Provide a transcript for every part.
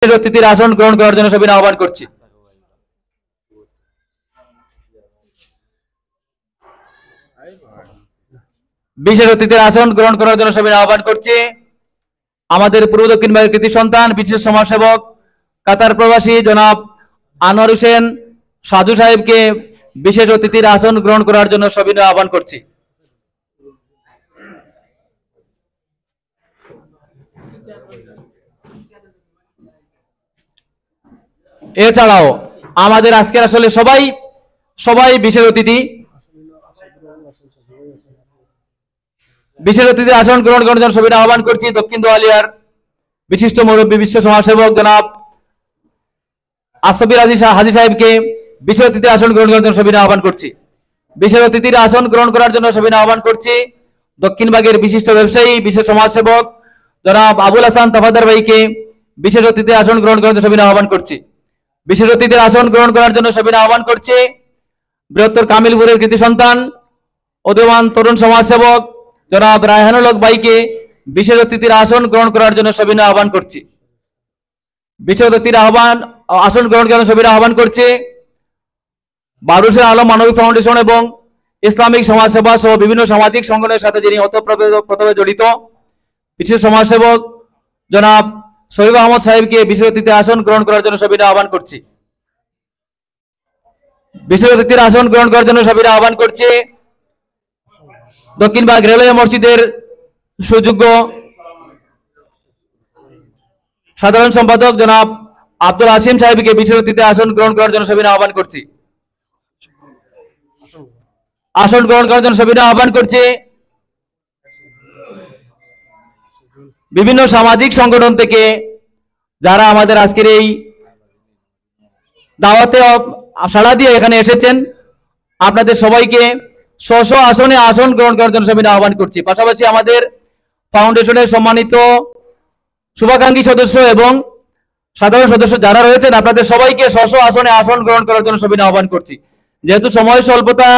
অতিথির আসন গ্রহণ করার জন্য সবিনয় আহ্বান করছি। বিশেষ অতিথির আসন গ্রহণ করার জন্য সবিনয় আহ্বান করছি আমাদের পূর্ব দক্ষিণ ভাগের কৃতি সন্তান বিশেষ সমাজসেবক কাতার প্রবাসী জনাব আনোয়ার হোসেন সাধু সাহেবকে বিশেষ অতিথির আসন গ্রহণ করার জন্য সবিনয় আহ্বান করছি। এছাড়াও আমাদের আজকের আসলে সবাই বিশেষ অতিথি। বিশেষ অতিথির আসন গ্রহণ করার জন্য সবিনয় আহ্বান করছি দক্ষিণ দোয়ালিয়ার বিশিষ্ট মুরব্বী বিশ্ব সমাজসেবক জনাব আসবির হাজী সাহেবকে বিশেষ অতিথির আসন গ্রহণ করার জন্য সবিনয় আহ্বান করছি। বিশেষ অতিথির আসন গ্রহণ করার জন্য সবিনয় আহ্বান করছি দক্ষিণবাগের বিশিষ্ট ব্যবসায়ী বিশেষ সমাজসেবক জনাব আবুল হাসান তাফাদার ভাইকে বিশেষ অতিথির আসন গ্রহণ করার জন্য সবিনয় আহ্বান করছি। বিশেষ অতিথির আসন গ্রহণ করার জন্য সবিনয় আহ্বান করছি বৃহত্তর কামিলপুরের কৃতি সন্তান উদীয়মান তরুণ সমাজসেবক জনাব রায়হানুল হক ভাইকে বিশেষ অতিথির আসন গ্রহণ করার জন্য সবিনয় আহ্বান করছি। বিশেষ অতিথির আসন গ্রহণ করার জন্য সবিনয় আহ্বান করছি বারুসের আলম মানবিক ফাউন্ডেশন এবং ইসলামিক সমাজসেবা সহ বিভিন্ন সামাজিক সংগঠনের সাথে যিনি ওতপ্রোতভাবে জড়িত বিশেষ সমাজসেবক জনাব শহীদ আহমদ সাহেবকে বিশেষ অতিথির আসন গ্রহণ করার জন্য সবিনয় আহ্বান করছি। বিশেষ অতিথির আসন গ্রহণ করার জন্য সবিনয় আহ্বান করছি দক্ষিণবাগ রেলওয়ে মসজিদের সুযোগ্য সাধারণ সম্পাদক জনাব আব্দুল আসিম সাহেবকে বিশেষ অতিথির আসন গ্রহণ করার জন্য সবিনয় আহ্বান করছি। আসন গ্রহণ করার জন্য সবিনয় আহ্বান করছি বিভিন্ন সামাজিক সংগঠন থেকে যারা আমাদের আজকের এই দাওয়াতে সাড়া দিয়ে এখানে এসেছেন আপনাদের সবাইকে স্ব আসনে আসন গ্রহণ করার জন্য সবিনয় আহ্বান করছি। পাশাপাশি আমাদের ফাউন্ডেশনের সম্মানিত শুভাকাঙ্ক্ষী সদস্য এবং সাধারণ সদস্য যারা রয়েছেন আপনাদের সবাইকে স্ব আসনে আসন গ্রহণ করার জন্য সবিনয় আহ্বান করছি। যেহেতু সময় স্বল্পতা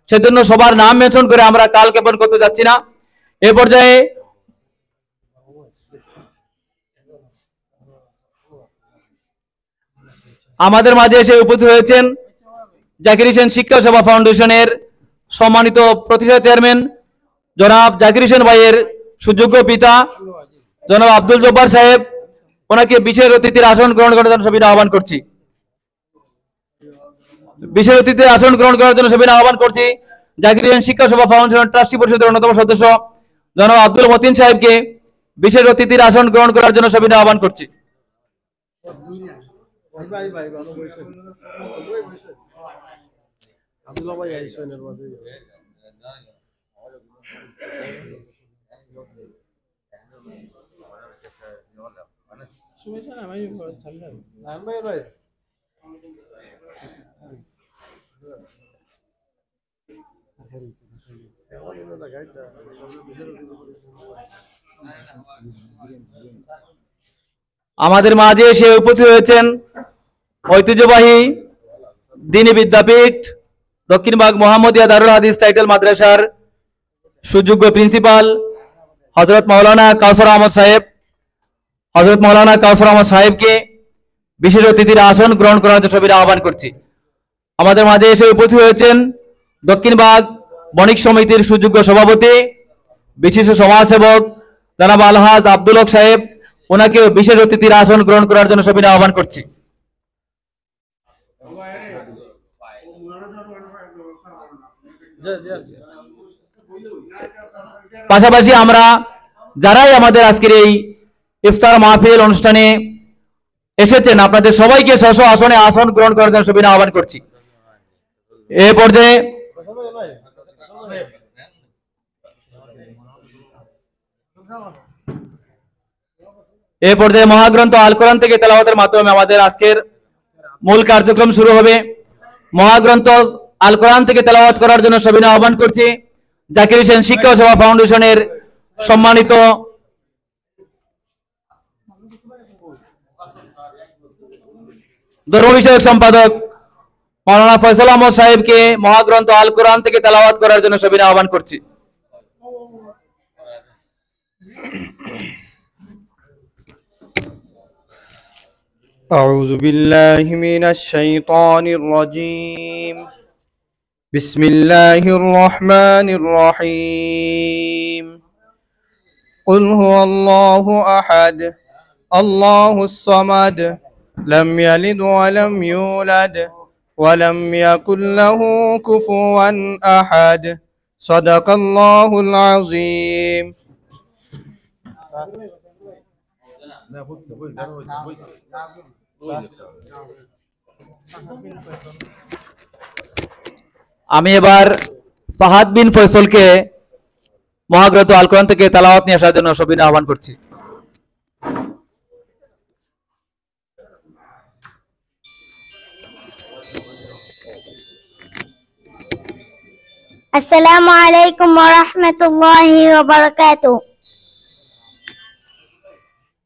সেজন্য সবার নাম মেনশন করে আমরা কাল জ্ঞাপন করতে যাচ্ছি না। এ পর্যায়ে আমাদের মাঝে এসে উপস্থিত হয়েছেন জাকির হোসেন শিক্ষা সেবা ফাউন্ডেশনের সম্মানিত প্রতিষ্ঠাতা চেয়ারম্যান জনাব জাকির হোসেন ভাইয়ের সুযোগ্য পিতা জনাব আব্দুল জব্বার সাহেব, ওনাকে বিশেষ অতিথির আসন গ্রহণ করার জন্য সবিনয় আহ্বান করছি। বিশেষ অতিথির আসন গ্রহণ করার জন্য সবিনয় আহ্বান করছি জাকির হোসেন শিক্ষা সেবা ফাউন্ডেশন ট্রাস্টি পরিষদের অন্যতম সদস্য জনাব আব্দুল মতিন সাহেবকে বিশেষ অতিথির আসন গ্রহণ করার জন্য সবিনয় আহ্বান করছি। আমাদের মাঝে এসে উপস্থিত হয়েছেন ঐতিহ্যবাহী দ্বীনি বিদ্যাপীঠ দক্ষিণবাগ মোহাম্মদিয়া দারুল হাদিস টাইটেল মাদ্রাসার সুযোগ্য প্রিন্সিপাল হযরত মাওলানা কাউসার আহমদ সাহেবকে বিশেষ অতিথির আসন গ্রহণ করার জন্য সবিনয় আহ্বান করছি। আমাদের মাঝে এসে উপস্থিত হয়েছেন দক্ষিণবাগ বণিক সমিতির সুযোগ্য সভাপতি বিশিষ্ট সমাজসেবক জনাব আলহাজ আব্দুল হক সাহেব, ওনাকে বিশেষ অতিথির আসন গ্রহণ করার জন্য সবিনয় আহ্বান করছি। পাশাপাশি আমরা যারাই আমাদের আজকের এই ইফতার মাহফিল অনুষ্ঠানে এসেছেন আপনাদের সবাইকে স্ব আসনে আসন গ্রহণ করার জন্য সবিনয় আহ্বান করছি। এ পর্যায়ে মহাগ্রন্থ আল কোরআন থেকে তেলাওয়াতের মাধ্যমে আমাদের আজকের মূল কার্যক্রম শুরু হবে। মহাগ্রন্থ আল কোরআন থেকে তেলাওয়াত করার জন্য সবিনয় আহ্বান করছি জাকির হোসেন শিক্ষা সেবা ফাউন্ডেশনের সম্মানিত ধর্ম বিষয়ক সম্পাদক মাওলানা ফয়সাল আহমদ সাহেবকে মহাগ্রন্থ আল কোরআন থেকে তেলাওয়াত করার জন্য সবিনয় আহ্বান করছি। أعوذ بالله من الشيطان الرجيم بسم الله الرحمن الرحيم قل هو الله أحد الله الصمد لم يلد ولم يولد ولم يكن له كفوا أحد صدق الله العظيم আমি এবার ফাহাদ বিন ফয়সলকে মহাগ্রন্থ আল কোরআন থেকে তেলাওয়াত নিয়ে আসার জন্য সবিনয় আহ্বান করছি। السلام عليكم ورحمة الله وبركاته.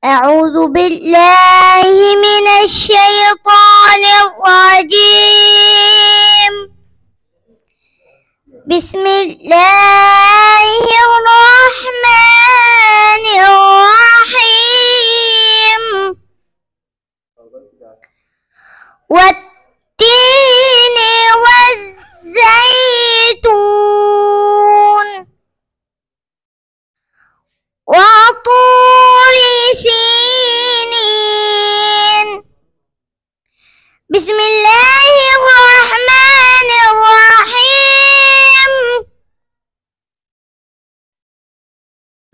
أعوذ بالله من الشيطان الرجيم. بسم الله الرحمن الرحيم. والتين والزيتون وطور سينين. بسم الله الرحمن الرحيم.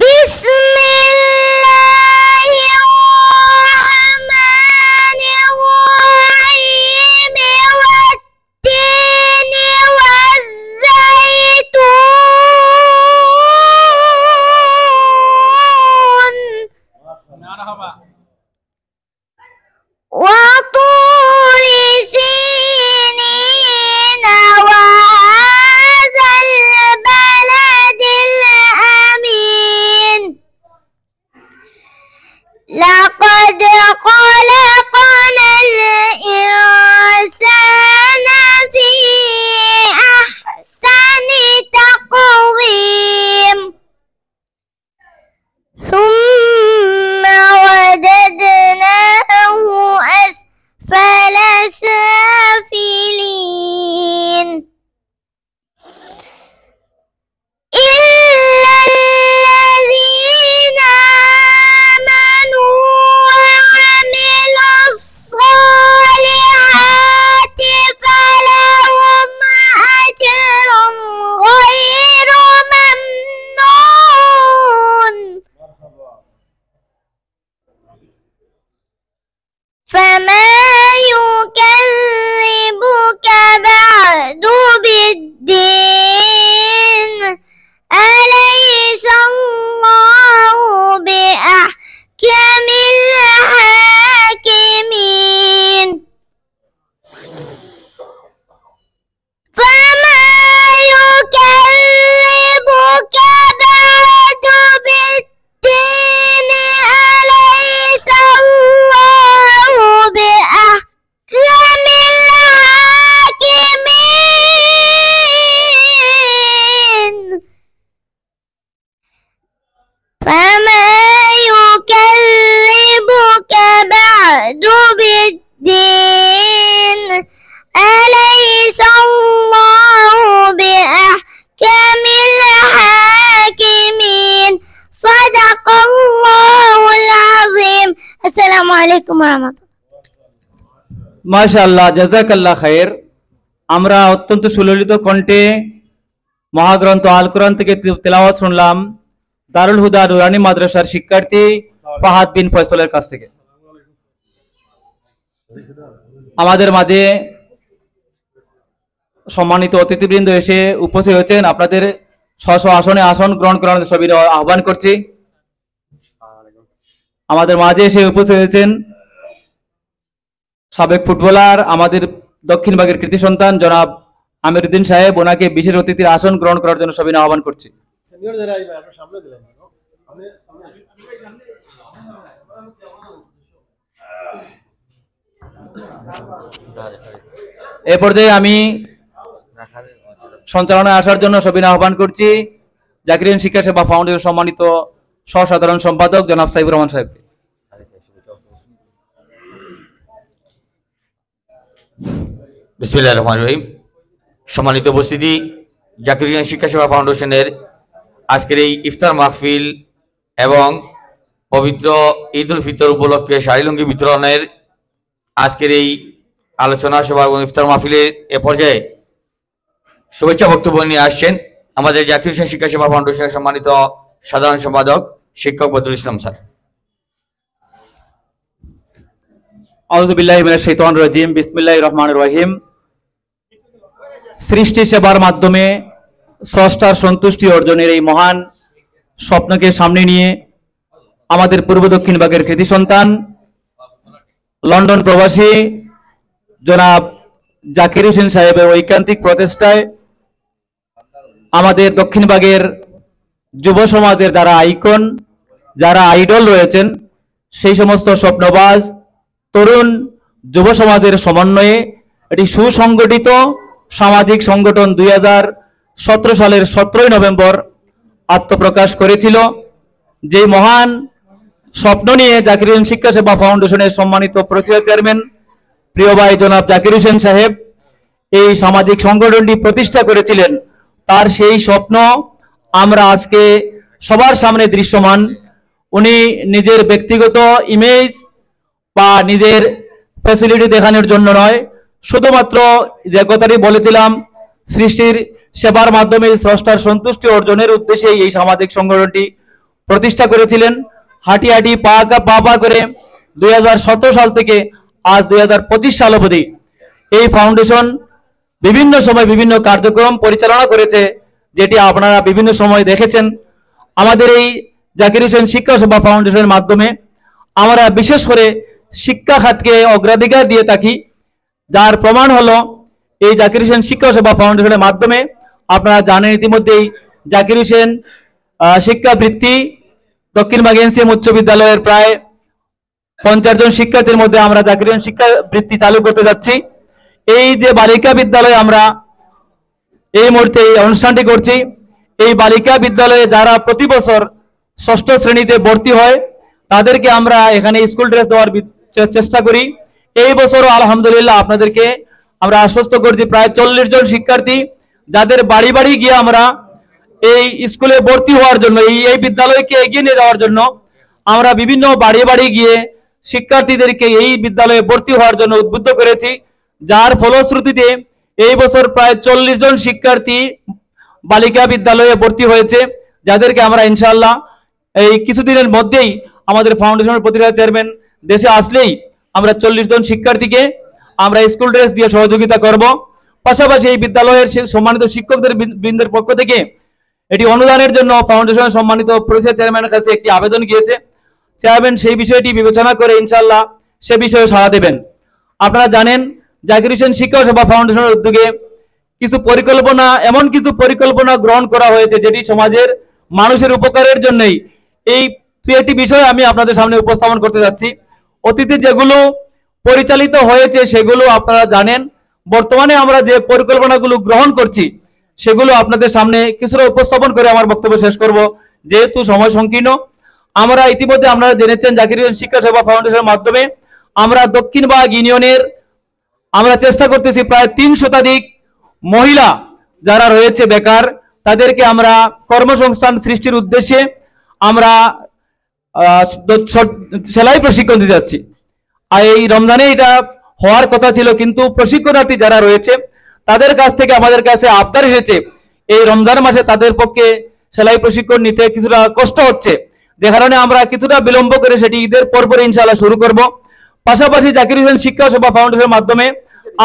بسم الله الرحمن الرحيم. والتين والزيتون وطور سينين وهذا البلد الأمين. لقد خلقنا الإنسان في أحسن تقويم ثم رددناه أسفل سافلين إلا الذين آمنوا وعملوا الصالحات فلهم أجر غير ممنون. فما يكذبك بعد بالدين أليس الله بأحكم الحاكمين. فما يكذبك بعد بالدين أليس الله بأحكم الحاكمين. فما يكذبك بعد بالدين أليس الله بأحكم الحاكمين. صدق الله العظيم. السلام عليكم ورحمة الله. মাশাআল্লাহ, জাযাকাল্লাহ খায়ের। আমরা অত্যন্ত সুললিত কণ্ঠে মহাগ্রন্থ আল কোরআন থেকে তেলাওয়াত শুনলাম দারুল হুদা নুরানি মাদ্রাসার শিক্ষার্থী ফাহাদ বিন ফয়সলের কাছ থেকে। আমাদের মাঝে সম্মানিত অতিথিবৃন্দ এসে উপস্থিত হয়েছেন। আপনাদের স্ব আসনে আসন গ্রহণ করার সবিনয় আহ্বান করছি। আমাদের মাঝে এসে উপস্থিত হয়েছেন সাবেক ফুটবলার, আমাদের দক্ষিণবাগের কৃতি সন্তান জনাব আমিরউদ্দিন সাহেব। ওনাকে বিশেষ অতিথির আসন গ্রহণ করার জন্য সবিনয় আহ্বান করছি। এ পর্যায়ে আমি সঞ্চালনায় আসার জন্য সবিনয় আহ্বান করছি জাকিরিন শিক্ষা সেবা ফাউন্ডেশন সম্মানিত সহ সাধারণ সম্পাদক জনাব সাইফুর রহমান সাহেবকে। বিসমিল্লাহির রহমানির রহিম। সম্মানিত উপস্থিতি, জাকির হোসেন শিক্ষা সেবা ফাউন্ডেশনের আজকের এই ইফতার মাহফিল এবং পবিত্র ঈদ উল ফিতর উপলক্ষে শাড়ি লুঙ্গি বিতরণের আজকের এই আলোচনা সভা এবং ইফতার মাহফিলের এ পর্যায়ে শুভেচ্ছা বক্তব্য নিয়ে আসছেন আমাদের জাকির হোসেন শিক্ষা সেবা ফাউন্ডেশনের সম্মানিত সাধারণ সম্পাদক শিক্ষক বদরুল ইসলাম স্যার। আউযু বিল্লাহি মিনাশ শাইতানির রাজিম। বিসমিল্লাহির রহমানির রহিম। সৃষ্টি সেবার মাধ্যমে স্রষ্টার সন্তুষ্টি অর্জনের এই মহান স্বপ্নকে সামনে নিয়ে আমাদের পূর্ব দক্ষিণ ভাগের কৃতি সন্তান লন্ডন প্রবাসী জনাব জাকির হোসেন সাহেবের ঐকান্তিক প্রচেষ্টায় আমাদের দক্ষিণ ভাগের যুব সমাজের যারা আইকন, যারা আইডল রয়েছেন, সেই সমস্ত স্বপ্নবাজ তরুণ যুব সমাজের সমন্বয়ে এটি সুসংগঠিত সামাজিক সংগঠন 2017 সালের 17 নভেম্বর আত্মপ্রকাশ করেছিল। যে মহান স্বপ্ন নিয়ে জাকির হোসেন শিক্ষা সেবা ফাউন্ডেশনের সম্মানিত প্রতিষ্ঠাতা চেয়ারম্যান প্রিয় ভাই জনাব জাকির হোসেন সাহেব এই সামাজিক সংগঠনটি প্রতিষ্ঠা করেছিলেন, তার সেই স্বপ্ন আমরা আজকে সবার সামনে দৃশ্যমান। উনি নিজের ব্যক্তিগত ইমেজ বা নিজের ফ্যাসিলিটি দেখানোর জন্য নয়, শুধুমাত্র যে কথাটি বলেছিলাম সৃষ্টির সেবার মাধ্যমে স্রষ্টার সন্তুষ্টি অর্জনের উদ্দেশ্যে এই সামাজিক সংগঠনটি প্রতিষ্ঠা করেছিলেন। হাঁটি হাঁটি পা পা করে 2017 সাল থেকে আজ 2025 সাল অবধি এই ফাউন্ডেশন বিভিন্ন সময় বিভিন্ন কার্যক্রম পরিচালনা করেছে, যেটি আপনারা বিভিন্ন সময় দেখেছেন। আমাদের এই জাকির হোসেন শিক্ষা সেবা ফাউন্ডেশনের মাধ্যমে আমরা বিশেষ করে শিক্ষা খাতকে অগ্রাধিকার দিয়ে থাকি, যার প্রমাণ হলো এই জাকির হোসেন শিক্ষা সেবা ফাউন্ডেশনের মাধ্যমে আপনারা জানেন ইতিমধ্যেই জাকির হোসেন শিক্ষা বৃত্তি দক্ষিণবাগ এনসিএম উচ্চ বিদ্যালয়ের প্রায় 50 জন শিক্ষার্থীর মধ্যে আমরা জাকির হোসেন শিক্ষা বৃত্তি চালু করতে যাচ্ছি। এই যে বালিকা বিদ্যালয়ে আমরা এই মুহূর্তে এই অনুষ্ঠানটি করছি, এই বালিকা বিদ্যালয়ে যারা প্রতি বছর 6ষ্ঠ শ্রেণীতে ভর্তি হয় তাদেরকে আমরা এখানে স্কুল ড্রেস দেওয়ার চেষ্টা করি। এই বছরও আলহামদুলিল্লাহ আপনাদেরকে আমরা আশ্বস্ত করছি প্রায় 40 জন শিক্ষার্থী যাদের বাড়ি বাড়ি গিয়ে আমরা এই স্কুলে ভর্তি হওয়ার জন্য এই বিদ্যালয়কে এগিয়ে নিয়ে যাওয়ার জন্য আমরা বিভিন্ন বাড়ি বাড়ি গিয়ে শিক্ষার্থীদেরকে এই বিদ্যালয়ে ভর্তি হওয়ার জন্য উদ্বুদ্ধ করেছি, যার ফলশ্রুতিতে এই বছর প্রায় 40 জন শিক্ষার্থী বালিকা বিদ্যালয়ে ভর্তি হয়েছে, যাদেরকে আমরা ইনশাআল্লাহ এই কিছুদিনের মধ্যেই আমাদের ফাউন্ডেশনের প্রতিষ্ঠাতা চেয়ারম্যান দেশে আসলেই আমরা 40 জন শিক্ষার্থীকে আমরা স্কুল ড্রেস দিয়ে সহযোগিতা করব। পাশাপাশি এই বিদ্যালয়ের সম্মানিত শিক্ষকদের বৃন্দের পক্ষ থেকে এটি অনুদানের জন্য ফাউন্ডেশনের সম্মানিত প্রতিষ্ঠাতা চেয়ারম্যানের কাছে একটি আবেদন গিয়েছে। চেয়ারম্যান সেই বিষয়টি বিবেচনা করে ইনশাআল্লাহ সে বিষয়ে সাড়া দেবেন। আপনারা জানেন জাকির হোসেন শিক্ষা সেবা ফাউন্ডেশনের উদ্যোগে কিছু পরিকল্পনা, এমন কিছু পরিকল্পনা গ্রহণ করা হয়েছে যেটি সমাজের মানুষের উপকারের জন্যই। এই একটি বিষয় আমি আপনাদের সামনে উপস্থাপন করতে যাচ্ছি। অতীতে যেগুলো পরিচালিত হয়েছে সেগুলো আপনারা জানেন, বর্তমানে আমরা যে পরিকল্পনাগুলো গ্রহণ করছি সেগুলো আপনাদের সামনে কিছুটা উপস্থাপন করে আমার বক্তব্য শেষ করব, যেহেতু সময় সংকীর্ণ। আমরা ইতিমধ্যে আপনারা জেনেছেন জাকির হোসেন শিক্ষা সেবা ফাউন্ডেশনের মাধ্যমে আমরা দক্ষিণবাগ ইউনিয়নের আমরা চেষ্টা করতেছি প্রায় 3 শতাধিক মহিলা যারা রয়েছে বেকার, তাদেরকে আমরা কর্মসংস্থান সৃষ্টির উদ্দেশ্যে আমরা সেলাই প্রশিক্ষণ দিতে যাচ্ছি। আর এই রমজানে এটা হওয়ার কথা ছিল, কিন্তু প্রশিক্ষণার্থী যারা রয়েছে তাদের কাছ থেকে আমাদের কাছে আবদার এসেছে এই রমজান মাসে তাদের পক্ষে সেলাই প্রশিক্ষণ নিতে কিছুটা কষ্ট হচ্ছে, যে কারণে আমরা কিছুটা বিলম্ব করে সেটি ঈদের পরপর ইনশাআল্লাহ শুরু করব। পাশাপাশি জাকির হোসেন শিক্ষা সেবা ফাউন্ডেশনের মাধ্যমে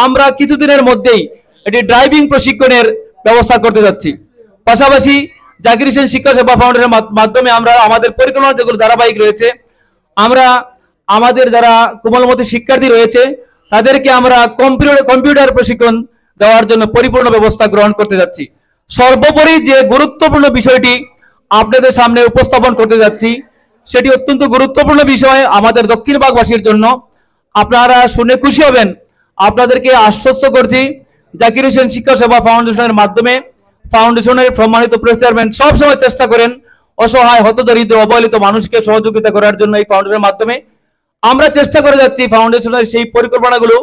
আমরা কিছুদিনের মধ্যেই এটি ড্রাইভিং প্রশিক্ষণের ব্যবস্থা করতে যাচ্ছি। পাশাপাশি জাকির হোসেন শিক্ষা সেবা ফাউন্ডেশনের মাধ্যমে আমরা আমাদের পরিকল্পনা যেগুলো ধারাবাহিক রয়েছে, আমরা আমাদের যারা কোমলমতি শিক্ষার্থী রয়েছে তাদেরকে আমরা কম্পিউটার প্রশিক্ষণ দেওয়ার জন্য পরিপূর্ণ ব্যবস্থা গ্রহণ করতে যাচ্ছি। সর্বোপরি যে গুরুত্বপূর্ণ বিষয়টি আপনাদের সামনে উপস্থাপন করতে যাচ্ছি সেটি অত্যন্ত গুরুত্বপূর্ণ বিষয় আমাদের দক্ষিণবাগবাসীর জন্য। আপনারা শুনে খুশি হবেন। আপনাদেরকে আশ্বস্ত করছি জাকির হোসেন শিক্ষা সেবা ফাউন্ডেশনের মাধ্যমে ফাউন্ডেশনের সম্মানিত প্রেস চেয়ারম্যান সবসময় চেষ্টা করেন অসহায় হতদরিদ্র অবহেলিত মানুষকে সহযোগিতা করার জন্য। এই ফাউন্ডেশনের মাধ্যমে আমরা চেষ্টা করে যাচ্ছি ফাউন্ডেশনের সেই পরিকল্পনাগুলো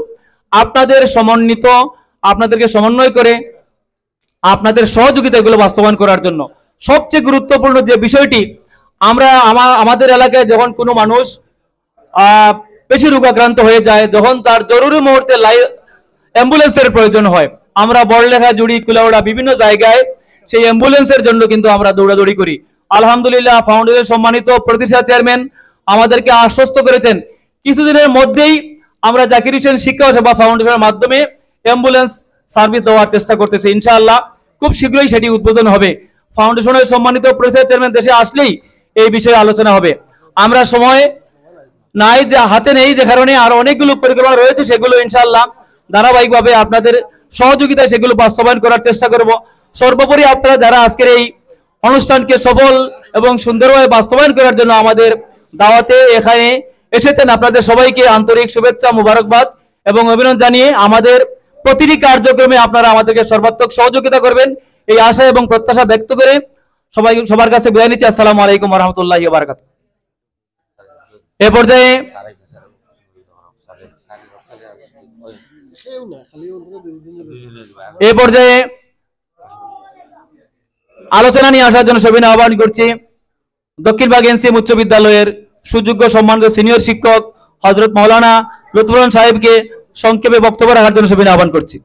আপনাদের সমন্বিত আপনাদেরকে সমন্বয় করে আপনাদের সহযোগিতা এগুলো বাস্তবায়ন করার জন্য। সবচেয়ে গুরুত্বপূর্ণ যে বিষয়টি, আমরা আমাদের এলাকায় যখন কোনো মানুষ পেশি রোগাক্রান্ত হয়ে যায়, যখন তার জরুরি মুহূর্তে অ্যাম্বুলেন্সের প্রয়োজন হয়, আমরা বড়লেখা, জুড়ি, কুলাউড়া বিভিন্ন জায়গায় সেই অ্যাম্বুলেন্সের জন্য কিন্তু আমরা দৌড়াদৌড়ি করি। আলহামদুলিল্লাহ, ফাউন্ডেশন সম্মানিত প্রতিষ্ঠা চেয়ারম্যান আমাদেরকে আশ্বস্ত করেছেন কিছুদিনের মধ্যেই আমরা জাকির হোসেন শিক্ষা ও সেবা ফাউন্ডেশনের মাধ্যমে অ্যাম্বুলেন্স সার্ভিস দেওয়ার চেষ্টা করতেছি। ইনশাআল্লাহ খুব শীঘ্রই সেটি উদ্বোধন হবে। ফাউন্ডেশনের সম্মানিত প্রতিষ্ঠা চেয়ারম্যান দেশে আসলেই এই বিষয়ে আলোচনা হবে। আমরা সময় নাই, হাতে নেই, যে কারণে আরো অনেকগুলো পরিকল্পনা রয়েছে, সেগুলো ইনশাআল্লাহ ধারাবাহিকভাবে আপনাদের সহযোগিতায় সেগুলো বাস্তবায়ন করার চেষ্টা করব। সর্বোপরি আপনারা যারা আজকের এই অনুষ্ঠানকে সফল এবং সুন্দরভাবে বাস্তবায়ন করার জন্য আমাদের দাওয়াতে এখানে এসেছেন, আপনাদের সবাইকে আন্তরিক শুভেচ্ছা, মুবারকবাদ এবং অভিনন্দন জানিয়ে আমাদের প্রতিটি কার্যক্রমে আপনারা আমাদেরকে সর্বাত্মক সহযোগিতা করবেন এই আশা এবং প্রত্যাশা ব্যক্ত করে সবার কাছে বিদায় নিচ্ছি। আসসালামু আলাইকুম ওয়া রাহমাতুল্লাহি ওয়া বারাকাতুহু। এ পর্যায়ে আলোচনা নিয়ে আসার জন্য সবিনয় আহ্বান করছি দক্ষিণবাগ এনসিএম উচ্চ বিদ্যালয়ের সুযোগ্য সম্মানিত সিনিয়র শিক্ষক হযরত মাওলানা লুৎফুর সাহেবকে সংক্ষেপে বক্তব্য রাখার জন্য সবিনয় আহ্বান করছি।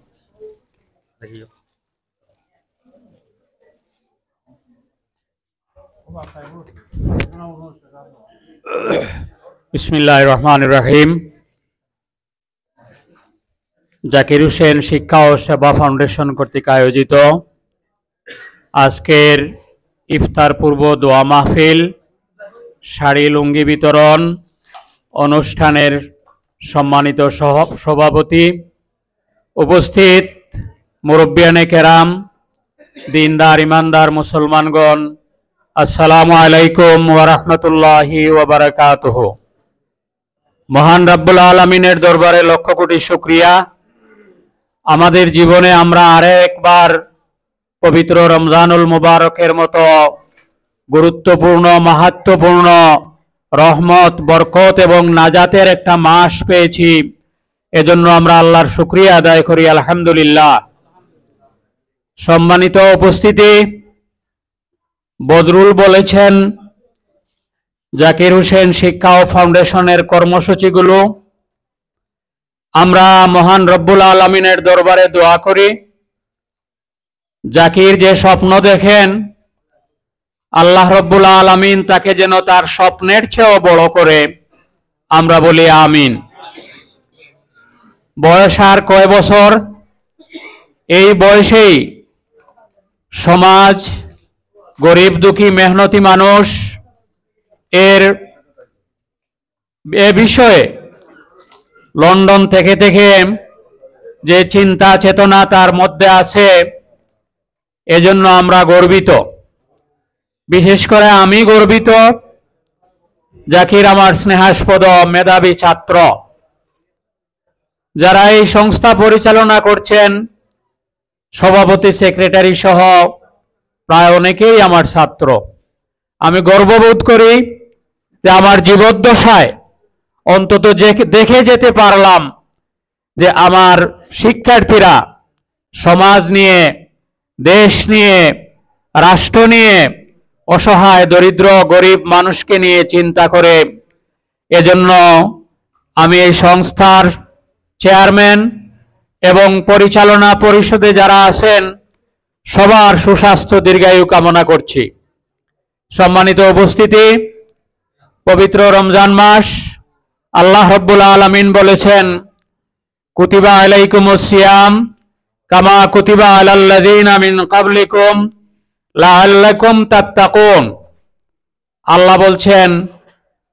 বিসমিল্লাহির রহমানির রহিম। জাকির হোসেন শিক্ষা ও সেবা ফাউন্ডেশন কর্তৃক আয়োজিত আজকের ইফতার পূর্ব দোয়া মাহফিল, শাড়ি লুঙ্গি বিতরণ অনুষ্ঠানের সম্মানিত সভাপতি, উপস্থিত মুরব্বিয়ানে কেরাম, দিনদার ইমানদার মুসলমানগণ, আসসালামু আলাইকুম ওয়া রাহমাতুল্লাহি ওয়া বারাকাতুহু। মহান রব্বুল আলামিনের দরবারে লক্ষ কোটি শুকরিয়া, আমাদের জীবনে আমরা আরেকবার পবিত্র রমজানুল মুবারকের মতো গুরুত্বপূর্ণ, মাহাত্ম্যপূর্ণ রহমত, বরকত এবং নাজাতের একটা মাস পেয়েছি। এজন্য আমরা আল্লাহর শুকরিয়া আদায় করি, আলহামদুলিল্লাহ। সম্মানিত উপস্থিতি, বদরুল বলেছেন জাকির হোসেন শিক্ষা ও ফাউন্ডেশনের কর্মসূচিগুলো আমরা মহান রব্বুল আলামিনের দরবারে দোয়া করি। জাকির যে স্বপ্ন দেখেন, আল্লাহ রব্বুল আলামিন তাকে যেন তার স্বপ্নের চেয়েও বড় করে, আমরা বলি আমিন। বয়স আর কয় বছর? এই বয়সেই সমাজ, গরিব দুঃখী মেহনতি মানুষ এ বিষয়ে লন্ডন থেকে যে চিন্তা চেতনা তার মধ্যে আছে, এজন্য আমরা গর্বিত। বিশেষ করে আমি গর্বিত, জাকির আমার স্নেহাস্পদ মেধাবী ছাত্র। যারা এই সংস্থা পরিচালনা করছেন, সভাপতি, সেক্রেটারি সহ প্রায় অনেকেই আমার ছাত্র। আমি গর্ববোধ করি যে আমার জীবদ্দশায় অন্তত দেখে যেতে পারলাম যে আমার শিক্ষার্থীরা সমাজ নিয়ে, দেশ নিয়ে, রাষ্ট্র নিয়ে, অসহায় দরিদ্র গরিব মানুষকে নিয়ে চিন্তা করে। এজন্য আমি এই সংস্থার চেয়ারম্যান এবং পরিচালনা পরিষদে যারা আছেন সবার সুস্বাস্থ্য দীর্ঘায়ু কামনা করছি। সম্মানিত উপস্থিতি, পবিত্র রমজান মাস, আল্লাহ রাব্বুল আলামিন বলেছেন, কুতিবা আলাইকুমুস সিয়াম কামা কুতিবা আলাল্লাযীনা মিন ক্বাবলিকুম লাআল্লাকুম তাত্তাকুন। আল্লাহ বলছেন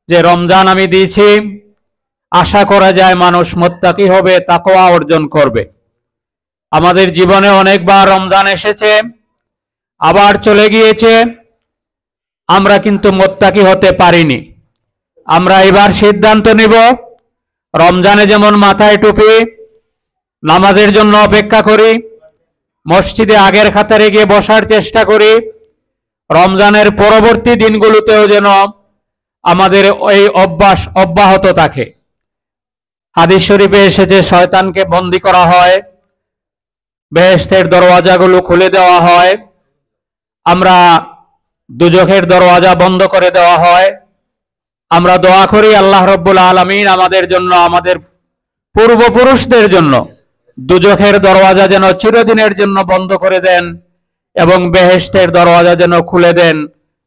যে রমজান আমি দিয়েছি, আশা করা যায় মানুষ মুত্তাকি হবে, তাকওয়া অর্জন করবে। আমাদের জীবনে অনেকবার রমজান এসেছে, আবার চলে গিয়েছে, আমরা কিন্তু মুত্তাকি হতে পারিনি। আমরা এবার সিদ্ধান্ত নিব, রমজানে যেমন মাথায় টুপি, নামাজের জন্য অপেক্ষা করি, মসজিদে আগের কাতারে গিয়ে বসার চেষ্টা করি, রমজানের পরবর্তী দিনগুলোতেও যেন আমাদের এই অভ্যাস অব্যাহত থাকে। হাদিস শরীফে এসেছে, শয়তানকে বন্দী করা হয় বেহেশতের দরওয়াজাগুলো খুলে দেওয়া হয়, আমরা দুজখের দরওয়াজা বন্ধ করে দেওয়া হয়। আমরা দোয়া করি আল্লাহ রব্বুল আলামিন আমাদের জন্য, আমাদের পূর্বপুরুষদের জন্য দুজখের দরওয়াজা যেন চিরদিনের জন্য বন্ধ করে দেন এবং বেহেশতের দরওয়াজা যেন খুলে দেন।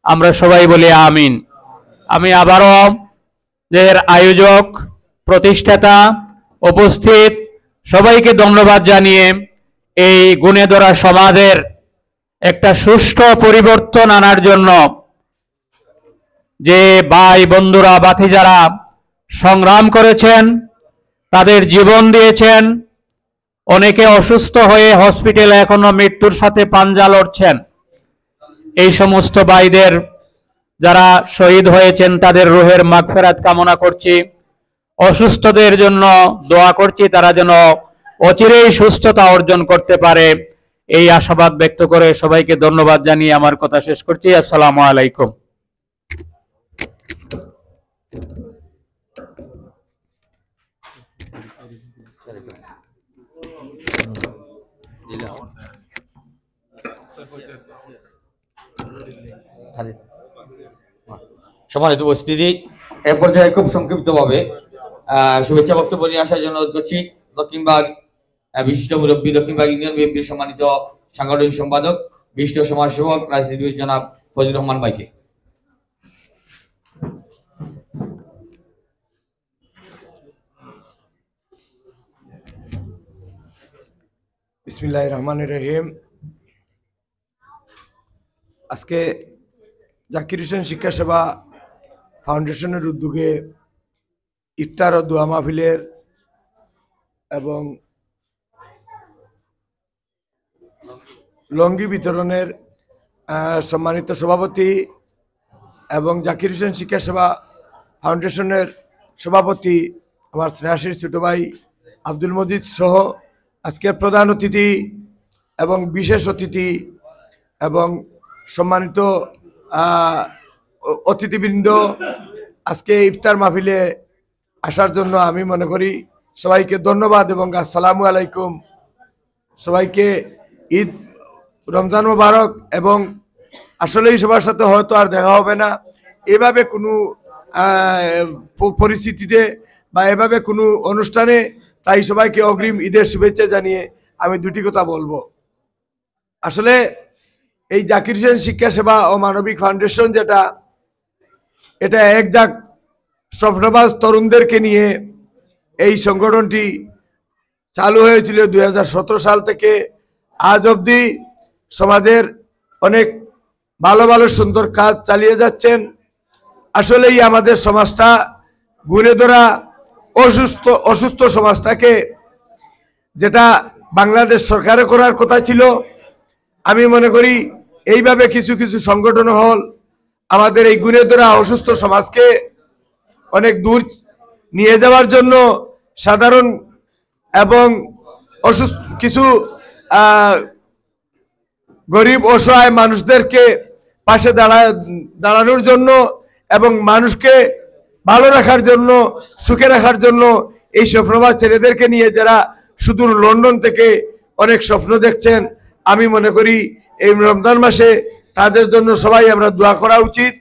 আমরা সবাই বলি আমিন। আমি আবারও এর আয়োজক, প্রতিষ্ঠাতা, উপস্থিত সবাইকে ধন্যবাদ জানিয়ে এই গুণে ধরা সমাজের একটা সুষ্ঠু পরিবর্তন আনার জন্য যে ভাই বন্ধুরা, বাতিজারা সংগ্রাম করেছেন, তাদের জীবন দিয়েছেন, অনেকে অসুস্থ হয়ে হসপিটালে এখনো মৃত্যুর সাথে পাঞ্জা লড়ছেন, এই সমস্ত ভাইদের যারা শহীদ হয়েছেন তাদের রুহের মাগফিরাত কামনা করছি। অসুস্থদের জন্য দোয়া করছি, তারা যেন অচিরেই সুস্থতা অর্জন করতে পারে, এই আশাবাদ ব্যক্ত করে সবাইকে ধন্যবাদ জানিয়ে আমার কথা শেষ করছি। আসসালামু আলাইকুম। সম্মানিত উপস্থিতি, এ পর্যায়ে খুব সংক্ষিপ্তভাবে শুভেচ্ছা বক্তব্য নিয়ে আসার জন্য অনুরোধ করছি দক্ষিণবাগ বিশিষ্ট মুরব্বী, দক্ষিণবাগ ইউনিয়ন বিএনপির সম্মানিত সাংগঠনিক সম্পাদক, বিশিষ্ট সমাজসেবক, রাজনীতিবিদ জনাব ফজলুর রহমান ভাইকে। বিসমিল্লাহির রহমানির রহিম। আজকে জাকির হোসেন শিক্ষা সেবা ফাউন্ডেশনের উদ্যোগে ইফতার ও দোয়া মাহফিলের এবং লঙ্গি বিতরণের সম্মানিত সভাপতি এবং জাকির হোসেন শিক্ষা সেবা ফাউন্ডেশনের সভাপতি আমার স্নেহাশীর ছোট ভাই আব্দুল মজিদ সহ আজকের প্রধান অতিথি এবং বিশেষ অতিথি এবং সম্মানিত অতিথিবৃন্দ, আজকে ইফতার মাহফিলে আসার জন্য আমি মনে করি সবাইকে ধন্যবাদ এবং আসসালামু আলাইকুম। সবাইকে ঈদ রমজান মোবারক। এবং আসলেই সবার সাথে হয়তো আর দেখা হবে না, এভাবে কোনো পরিস্থিতিতে বা এভাবে কোনো অনুষ্ঠানে, তাই সবাইকে অগ্রিম ঈদের শুভেচ্ছা জানিয়ে আমি দুটি কথা বলবো। আসলে এই জাকির হোসেন শিক্ষা সেবা ও মানবিক ফাউন্ডেশন যেটা, এটা একজাক স্বপ্নবাজ তরুণদেরকে নিয়ে এই সংগঠনটি চালু হয়েছিল 2017 সাল থেকে আজ অবধি। সমাজের অনেক ভালো ভালো সুন্দর কাজ চালিয়ে যাচ্ছেন। আসলেই আমাদের সমাজটা গুণে ধরা অসুস্থ সমাজটাকে, যেটা বাংলাদেশ সরকারে করার কথা ছিল, আমি মনে করি এইভাবে কিছু কিছু সংগঠন হল আমাদের এই গুণে ধরা অসুস্থ সমাজকে অনেক দূর নিয়ে যাওয়ার জন্য সাধারণ এবং কিছু গরিব অসহায় মানুষদেরকে পাশে দাঁড়ানোর জন্য এবং মানুষকে ভালো রাখার জন্য, সুখে রাখার জন্য এই স্বপ্নবাজ ছেলেদেরকে নিয়ে যারা সুদূর লন্ডন থেকে অনেক স্বপ্ন দেখছেন, আমি মনে করি এই রমজান মাসে তাদের জন্য সবাই আমরা দোয়া করা উচিত।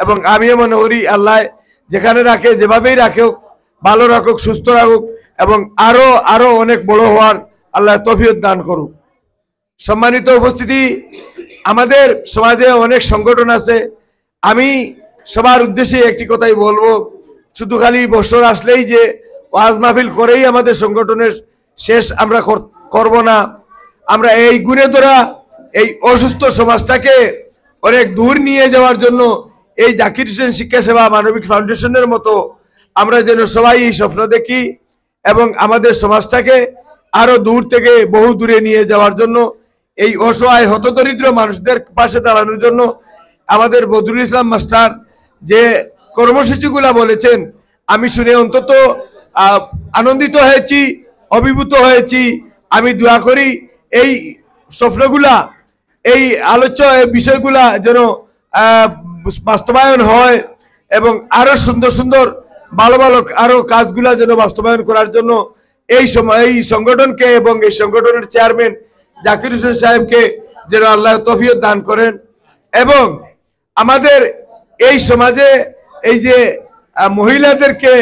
এবং আমিও মনে করি আল্লাহ যেখানে রাখে, যেভাবেই রাখুক, ভালো রাখুক, সুস্থ রাখুক এবং আরো অনেক বড় হওয়ার আল্লাহ তৌফিক দান করুক। সম্মানিত উপস্থিতি, আমাদের সমাজে অনেক সংগঠন আছে। আমি সবার উদ্দেশ্যে একটি কথাই বলবো, শুধু খালি বছর আসলেই যে ওয়াজ মাহফিল করেই আমাদের সংগঠনের শেষ আমরা করব না। আমরা এই গুণে ধরা এই অসুস্থ সমাজটাকে অনেক দূর নিয়ে যাওয়ার জন্য এই জাকির হোসেন শিক্ষা সেবা মানবিক ফাউন্ডেশনের মতো আমরা যেন সবাই এই স্বপ্ন দেখি এবং আমাদের সমাজটাকে আরো দূর থেকে বহু দূরে নিয়ে যাওয়ার জন্য, এই অসহায় হতদরিদ্র মানুষদের পাশে দাঁড়ানোর জন্য আমাদের বদরুল ইসলাম মাস্টার যে কর্মসূচিগুলা বলেছেন, আমি শুনে অন্তত আনন্দিত হয়েছি, অভিভূত হয়েছি। আমি দোয়া করি এই স্বপ্নগুলা, এই আলোচ্য বিষয়গুলা যেন বাস্তবায়ন হয় এবং আরো সুন্দর সুন্দর ভালো ভালো আরো কাজগুলা যেন বাস্তবায়ন করার জন্য এই সংগঠনকে এবং এই সংগঠনের চেয়ারম্যান জাকির হোসেন সাহেবকে যেন আল্লাহ তৌফিক দান করেন এবং আমাদের এই সমাজে এই যে মহিলাদেরকে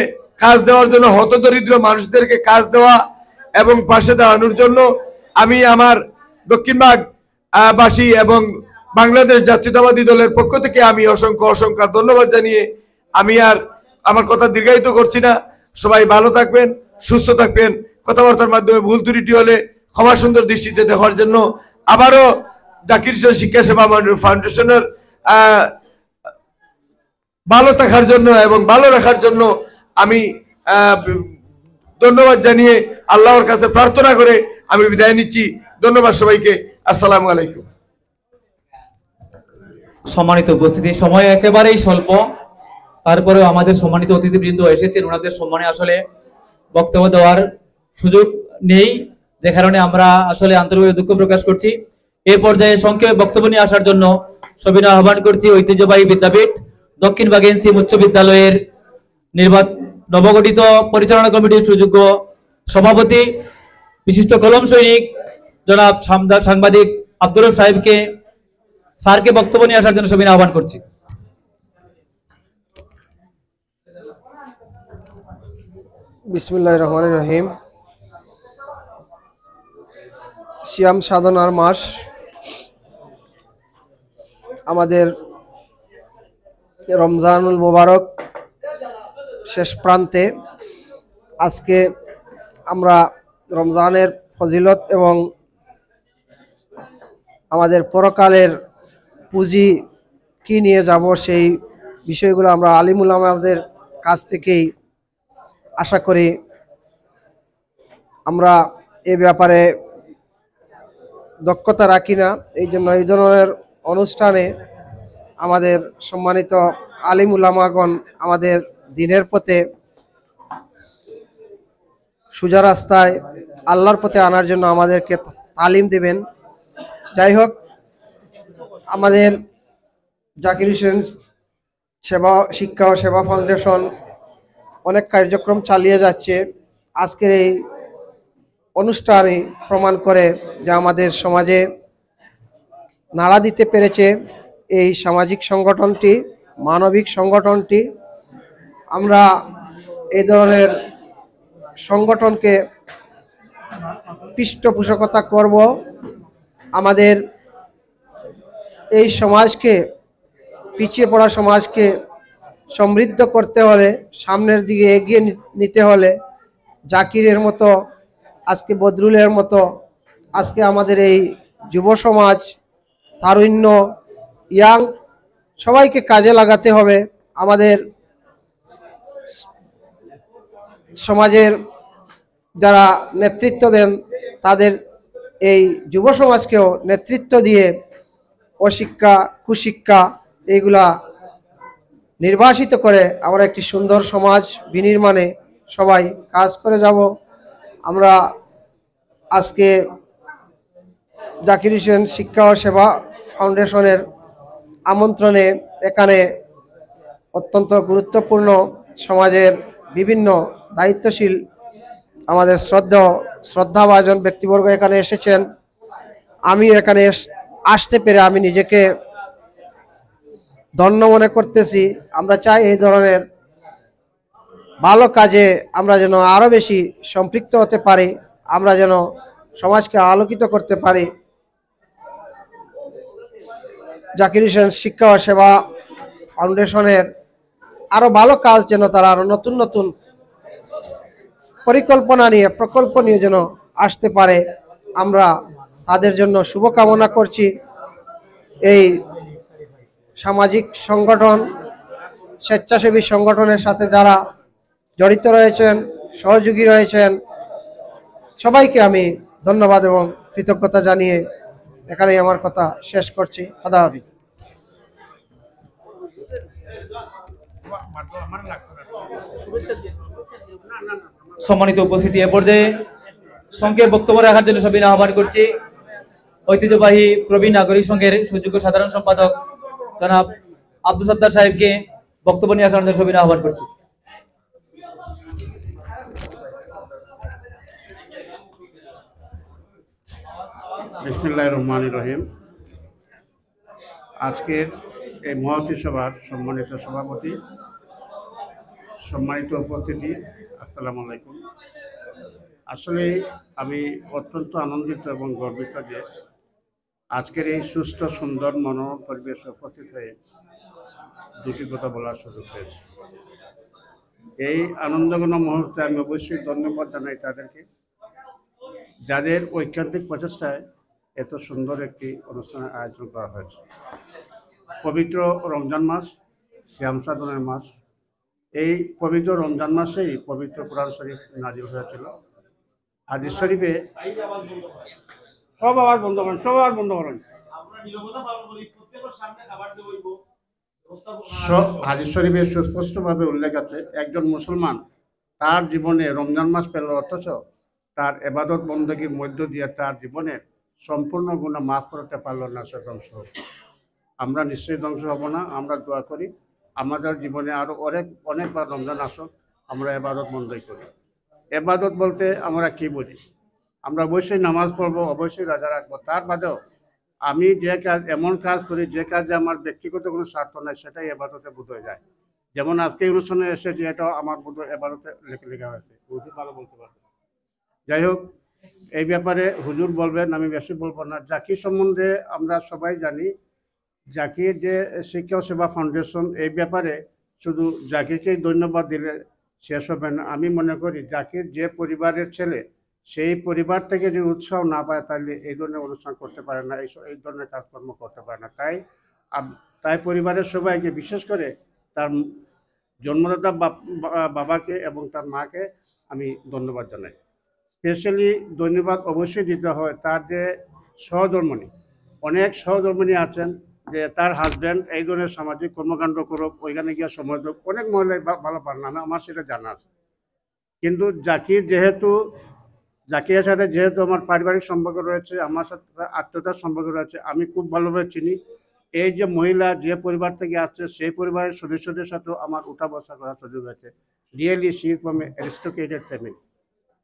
কাজ দেওয়ার জন্য, হতদরিদ্র মানুষদেরকে কাজ দেওয়া এবং পাশে দাঁড়ানোর জন্য আমি আমার দক্ষিণবাগ বাসী এবং বাংলাদেশ জাতীয়তাবাদী দলের পক্ষ থেকে আমি অসংখ্য ধন্যবাদ জানিয়ে আমি আর আমার কথা দীর্ঘায়িত করছি না। সবাই ভালো থাকবেন, সুস্থ থাকবেন। কথাবার্তার মাধ্যমে ভুল ত্রুটি হলে ক্ষমা সুন্দর দৃষ্টিতে দেখার জন্য আবারও জাকির হোসেন শিক্ষা সেবা ফাউন্ডেশনের ভালো থাকার জন্য এবং ভালো রাখার জন্য আমি ধন্যবাদ জানিয়ে আল্লাহর কাছে প্রার্থনা করে আমি বিদায় নিচ্ছি। ধন্যবাদ সবাইকে। আসসালামু আলাইকুম। সম্মানিত উপস্থিতি, সময় একেবারেই স্বল্প, তারপরেও আমাদের সম্মানিত অতিথিবৃন্দ এসেছেন, ওনাদের সম্মানে আসলে বক্তব্য দেওয়ার সুযোগ নেই, যে কারণে আমরা আসলে আন্তরিকভাবে দুঃখ প্রকাশ করছি। এই পর্যায়ে সংক্ষেপে বক্তব্য নিয়ে আসার জন্য সবিনয় আহ্বান করছি ঐতিহ্যবাহী বিদ্যাপীঠ দক্ষিণবাগ এনসি উচ্চ বিদ্যালয়ের নবগঠিত পরিচালনা কমিটির সুযোগ্য সভাপতি বিশিষ্ট কলম সৈনিক জনাব সাংবাদিক আব্দুর রব সাহেবকে স্যারকে বক্তব্য নিয়ে আসার জন্য সবিনয় আহ্বান করছি। বিসমিল্লাহির রহমানির রহিম। সিয়াম সাধনার মাস, আমাদের রমজানুল মুবারক শেষ প্রান্তে। আজকে আমরা রমজানের ফজিলত এবং আমাদের পরকালের পুঁজি কি নিয়ে যাব সেই বিষয়গুলো আমরা আলিমুল আমাদের কাছ থেকেই আশা করি। আমরা এ ব্যাপারে দক্ষতা রাখি না, এই জন্য এই ধরনের অনুষ্ঠানে আমাদের সম্মানিত আলিম উলামাগণ আমাদের দিনের পথে সোজা রাস্তায় আল্লাহর পথে আনার জন্য আমাদেরকে তালিম দেবেন। যাই হোক, আমাদের জাকির হোসেন শিক্ষা ও সেবা ফাউন্ডেশন অনেক কার্যক্রম চালিয়ে যাচ্ছে। আজকের এই অনুষ্ঠানে প্রমাণ করে যে আমাদের সমাজে নাড়া দিতে পেরেছে এই সামাজিক সংগঠনটি, মানবিক সংগঠনটি। আমরা এই ধরনের সংগঠনকে পৃষ্ঠপোষকতা করব। আমাদের এই সমাজকে, পিছিয়ে পড়া সমাজকে সমৃদ্ধ করতে হলে, সামনের দিকে এগিয়ে নিতে হলে জাকিরের মতো, আজকে বদরুলের মতো, আজকে আমাদের এই যুব সমাজ, তারুণ্য, ইয়াং সবাইকে কাজে লাগাতে হবে। আমাদের সমাজের যারা নেতৃত্ব দেন তাদের এই যুব সমাজকেও নেতৃত্ব দিয়ে অশিক্ষা, কুশিক্ষা এইগুলা নির্বাসিত করে আমরা একটি সুন্দর সমাজ বিনির্মাণে সবাই কাজ করে যাব। আমরা আজকে জাকির হোসেন শিক্ষা ও সেবা ফাউন্ডেশনের আমন্ত্রণে এখানে অত্যন্ত গুরুত্বপূর্ণ সমাজের বিভিন্ন দায়িত্বশীল আমাদের শ্রদ্ধাভাজন ব্যক্তিবর্গ এখানে এসেছেন। আমি এখানে আসতে পেরে আমি নিজেকে ধন্য মনে করতেছি। আমরা চাই এই ধরনের ভালো কাজে আমরা যেন আরো বেশি সম্পৃক্ত হতে পারি, আমরা যেন সমাজকে আলোকিত করতে পারি। জাকির হোসেন শিক্ষা ও সেবা ফাউন্ডেশনের আরো ভালো কাজ যেন তারা আরো নতুন নতুন পরিকল্পনা নিয়ে, প্রকল্প নিয়ে যেন আসতে পারে, আমরা তাদের জন্য শুভকামনা করছি। এই সামাজিক সংগঠন, স্বেচ্ছাসেবী সংগঠনের সাথে যারা জড়িত রয়েছেন, সহযোগী রয়েছেন, সবাইকে আমি ধন্যবাদ এবং কৃতজ্ঞতা জানিয়ে এখানেই আমার কথা শেষ করছি। খোদা হাফিজ। সম্মানিত উপস্থিতি, এ পর্যায়ে সংক্ষেপ বক্তব্য রাখার জন্য সবিনয় আহ্বান করছি ঐতিহ্যবাহী প্রবীণ নাগরিক সংঘের সুযোগ্য সাধারণ সম্পাদক জনাব আব্দুল সত্তার সাহেবকে বক্তব্য নিয়ে আসার জন্য সবিনয় আহ্বান করছি। বিসমিল্লাহির রহমানির রহিম। আজকের এই মহতী সভার সম্মানিত সভাপতি, সম্মানিত উপস্থিতি, আসসালামু আলাইকুম। আসলে আমি অত্যন্ত আনন্দিত এবং গর্বিত যে আজকের এই সুস্থ সুন্দর মনোরম পরিবেশে উপস্থিত হয়ে দুটি কথা বলার সুযোগ পেয়েছি। এই আনন্দঘন মুহূর্তে আমি অবশ্যই ধন্যবাদ জানাই তাদেরকে, যাদের ঐকান্তিক প্রচেষ্টায় এত সুন্দর একটি অনুষ্ঠানের আয়োজন করা হয়েছে। পবিত্র রমজান মাস, সিয়াম সাধনের মাস। এই পবিত্র রমজান মাসেই পবিত্র কোরআন শরীফ নাজিল হয়েছিল। হাদিস শরীফে সব আওয়াজ বন্ধ করেন। হাদিস শরীফে সুস্পষ্টভাবে উল্লেখ আছে, একজন মুসলমান তার জীবনে রমজান মাস পেল, অথচ তার এবাদত বন্দেগীর মধ্য দিয়ে তার জীবনের সম্পূর্ণ গুনাহ মাফ করতে পারল না, সে ধ্বংস হবে। আমরা নিশ্চয়ই ধ্বংস হব না। আমরা দোয়া করি আমাদের জীবনে আরো অনেকবার রমজান আসুক, আমরা এবাদত বন্দেগী করি। এবাদত বলতে আমরা কি বুঝি? আমরা অবশ্যই নামাজ পড়বো, অবশ্যই রোজা রাখবো। তার বাদেও আমি যে কাজ, এমন কাজ করি যে কাজে আমার ব্যক্তিগত কোনো স্বার্থ নাই, সেটাই এবাদতে বোধ হয়ে যায়। যেমন আজকে এই অনুষ্ঠানে এসে যেটা আমার বোধ এবাদতে লেখা হয়েছে, ভালো বলতে পারবে। যাই হোক, এই ব্যাপারে হুজুর বলবেন, আমি বেশি বলবো না। জাকির সম্বন্ধে আমরা সবাই জানি। জাকির যে শিক্ষা ও সেবা ফাউন্ডেশন, এই ব্যাপারে শুধু জাকিরকেই ধন্যবাদ দিলে শেষ হবে না। আমি মনে করি জাকির যে পরিবারের ছেলে, সেই পরিবার থেকে যে উৎসাহ না পায়, তাহলে এই ধরনের অনুষ্ঠান করতে পারে না, এই ধরনের কাজকর্ম করতে পারে না। তাই পরিবারের সবাইকে, বিশেষ করে তার জন্মদাতা বাবাকে এবং তার মাকে আমি ধন্যবাদ জানাই। স্পেশালি ধন্যবাদ অবশ্যই দিতে হয় তার যে সহধর্মিণী, অনেক সহধর্মিণী আছেন যে তার হাজব্যান্ড এই ধরনের সামাজিক কর্মকাণ্ড করুক, ওইখানে গিয়ে সময় দেব। অনেক মহিলাই ভালো পারে না, আমার সেটা জানা আছে। কিন্তু জাকিরের সাথে যেহেতু আমার পারিবারিক সম্পর্ক রয়েছে, আমার সাথে আত্মীয়তার সম্পর্ক রয়েছে, আমি খুব ভালোভাবে চিনি। এই যে মহিলা যে পরিবার থেকে আসছে, সেই পরিবারের সদস্যদের সাথেও আমার উঠা বসা করার সুযোগ হয়েছে। Really she is from aristocrated family.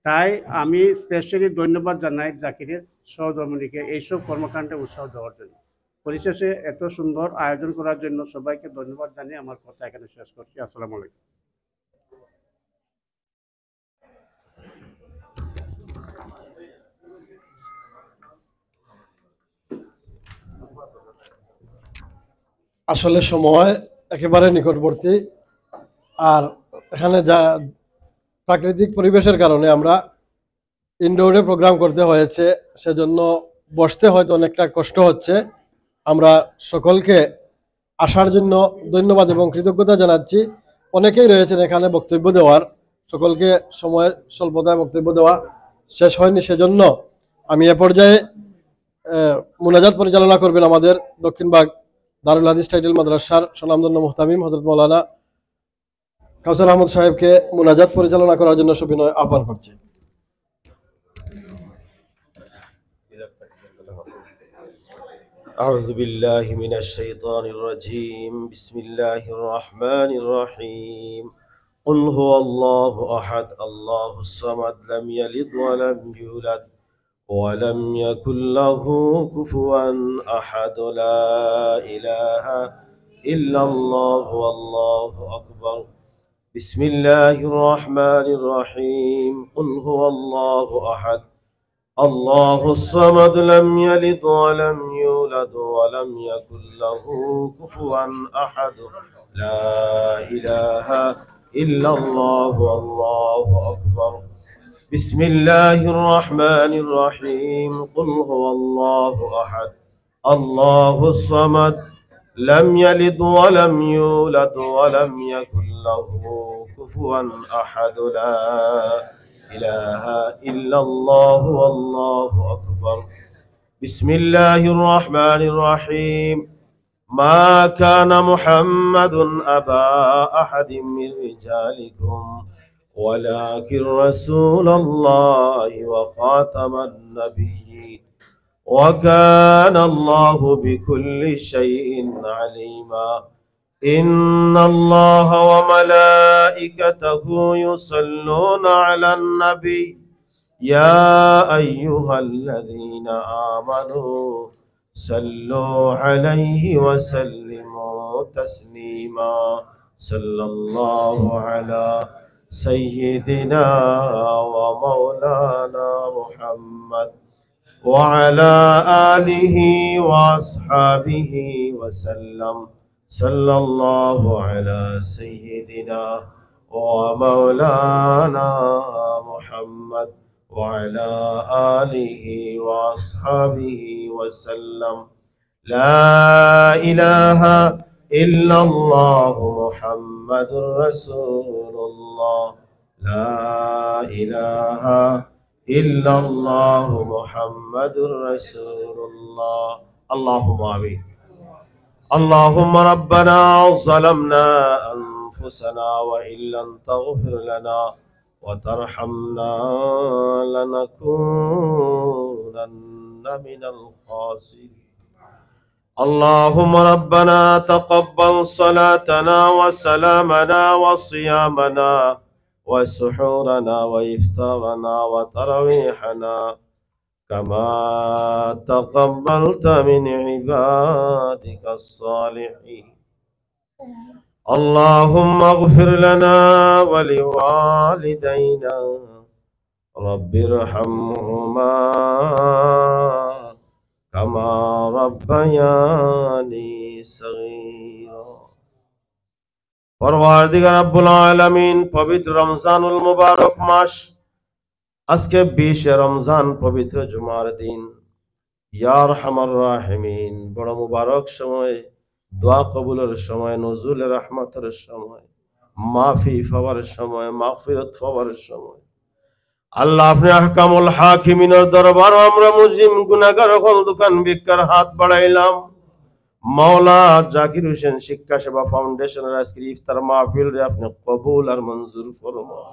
তাই আমি স্পেশালি ধন্যবাদ জানাই জাকিরের সহধর্মিণীকে এইসব কর্মকাণ্ডে উৎসাহ দেওয়ার জন্য। পরিশেষে এত সুন্দর আয়োজন করার জন্য সবাইকে ধন্যবাদ জানিয়ে আমার কথা এখানে শেষ করছি। আসসালামু আলাইকুম। আসলে সময় একেবারে নিকটবর্তী, আর এখানে যা প্রাকৃতিক পরিবেশের কারণে আমরা ইনডোরে প্রোগ্রাম করতে হয়েছে, সেজন্য বসতে হয়তো অনেকটা কষ্ট হচ্ছে। আমরা সকলকে আসার জন্য ধন্যবাদ এবং কৃতজ্ঞতা জানাচ্ছি। অনেকেই রয়েছেন এখানে বক্তব্য দেওয়ার, সকলকে সময়ের স্বল্পতায় বক্তব্য দেওয়া শেষ হয়নি, সেজন্য আমি এ পর্যায়ে মুনাজাত পরিচালনা করবেন আমাদের দক্ষিণবাগ দারুল হাদিস টাইটেল মাদ্রাসার স্বনামধন্য মুহতামিম হযরত মাওলানা কাউসার আহমদ সাহেবকে মুনাজাত পরিচালনা করার জন্য সবিনয় আহ্বান করছি। أعوذ بالله من الشيطان الرجيم. بسم الله الرحمن الرحيم. قل هو الله أحد الله الصمد لم يلد ولم يولد ولم يكن له كفوا أحد. لا إله إلا الله والله أكبر. بسم الله الرحمن الرحيم. قل هو الله أحد الله الصمد لم يلد ولم يولد ولم يكن له كفوا أحد. لا إله إلا الله والله أكبر. بسم الله الرحمن الرحيم. قل هو الله أحد الله الصمد لم يلد ولم يولد ولم يكن له كفوا أحد. لا إله إلا الله والله أكبر. بسم الله الرحمن الرحيم. ما كان محمد أبا أحد من رجالكم ولكن رسول الله وخاتم النبيين وكان الله بكل شيء عليما. إن الله وملائكته يصلون على النبي يا أيها الذين آمنوا صلوا عليه وسلموا تسليما صلى الله على سيدنا ومولانا محمد وعلى آله وأصحابه وسلم صلى الله على سيدنا ومولانا محمد وعلى آله وأصحابه وسلم لا إله إلا الله محمد رسول الله لا إله إلا الله محمد رسول الله اللهم آمين اللهم ربنا ظلمنا أنفسنا وإن لم تغفر لنا وترحمنا لنكونن من الخاسرين اللهم ربنا تقبل صلاتنا وسلامنا وصيامنا وسحورنا وإفطارنا وتراويحنا كما تقبلت من عبادك الصالحين اللهم اغفر لنا ولوالدينا رب ارحمهما كما ربياني صغيرا পরওয়ারদিগার রব্বুল আলামিন পবিত্র রমজানুল মুবারক মাস আজকে 20 রমজান পবিত্র জুমার দিন ইয়া আরহামার রাহিমিন বড় মুবারক সময় দোয়া কবুলের সময় নজুলের রহমতের সময় মাফি পাওয়ার সময় মাগফিরাত পাওয়ার সময় আল্লাহ আপনি আহকামুল হাকিমিনের দরবার আমরা মুজিম গুনাহগার হল দোকান ভিক্ষার হাত বাড়াইলাম মাওলা জাকির হোসেন শিক্ষা সেবা ফাউন্ডেশনের আজকের ইফতার মাহফিল রে আপনি কবুল আর মঞ্জুর ফরমাও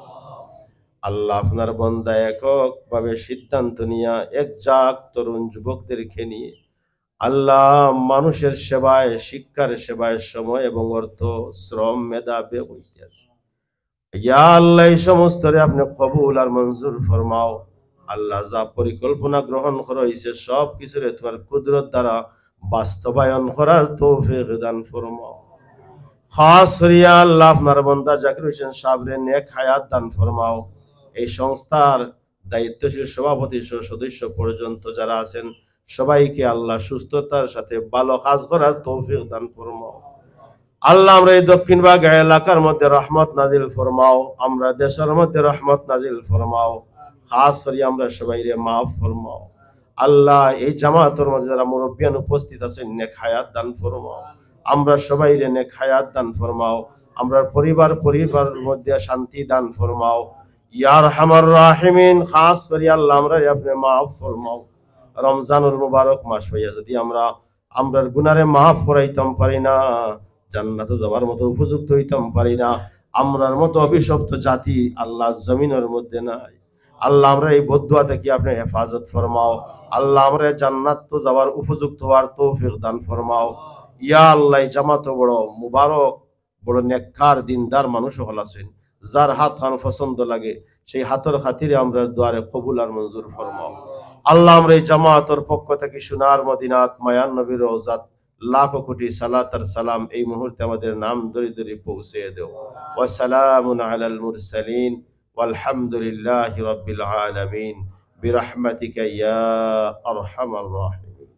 আল্লাহ আপনার বান্দা একক ভাবে সিদ্ধান্ত নিয়া একজাক তরুণ যুবকদেরকে নিয়ে আল্লাহ মানুষের সেবায় শিক্ষার সেবায় সময় এবং অর্থ শ্রম মেধা ব্যয় হইতেছে ইয়া আল্লাহ এই সমস্ত রে আপনি কবুল আর মঞ্জুর ফরমাও আল্লাহ যা পরিকল্পনা গ্রহণ করা হয়েছে সব কিছুরে তোমার কুদরত দ্বারা বাস্তবায়ন করার তৌফিক দান ফরমাও খাস করিয়া আল্লাহ আপনার বান্দা জাকির হোসেন সাহেবের নেক হায়াত দান ফরমাও এই সংস্থার দায়িত্বশীল সভাপতি সদস্য পর্যন্ত যারা আছেন সবাইকে আল্লাহ সুস্থতার সাথে ভালো কাজ করার তৌফিক দান ফরমাও আল্লাহ আমরা এই দক্ষিণবাগ এলাকার মধ্যে রহমত নাজিল ফরমাও আমরা দেশের মধ্যে রহমত নাজিল ফরমাও খাস করে আমরা সবাইরে মাফ ফরমাও আল্লাহ এই জামাতের মধ্যে যারা মুরব্বিয়ান উপস্থিত আছেন নেক হায়াত দান ফরমাও আমরা সবাইরে নেক হায়াত দান ফরমাও আমরা পরিবারের মধ্যে শান্তি দান ফরমাও ইয়া আরহামার রাহিমিন খাস করে আল্লাহ আমরা আপনি মাফ ফরমাও রমজানুল মুবারক মাস হইয়া যদি আমরার গুনারে মাফ করাইতাম পারি না জান্নাতে যাওয়ার মতো উপযুক্ত হইতাম পারি না আমরার মতো অভিশপ্ত জাতি আল্লাহ জমিনের মধ্যে নাই আল্লাহ আমরা এই বদদুয়া থেকে আপনি হেফাজত ফরমাও আল্লাহ আমরা জান্নাত তো যাওয়ার উপযুক্ত হওয়ার তৌফিক দান ফরমাও ইয়া আল্লাহ জামাত বড় মুবারক বড় নেককার দিনদার মানুষ হল আছেন যার হাত খান পছন্দ লাগে সেই হাতের খাতিরে আমরা দুয়ারে কবুল আর মঞ্জুর ফরমাও আল্লাহ আমরা এই জামাতের পক্ষ থেকে সোনার মদিনাত মায়ান নবীর রওজাত লাখো কোটি সালাত আর সালাম এই মুহূর্তে আমাদের নাম ধরে ধরে পৌঁছে দেও ওয়া সালামুন আলাল মুরসালিন ওয়ালহামদুলিল্লাহি রাব্বিল আলামিন বিরহমাতিকা ইয়া আরহামার রাহিমিন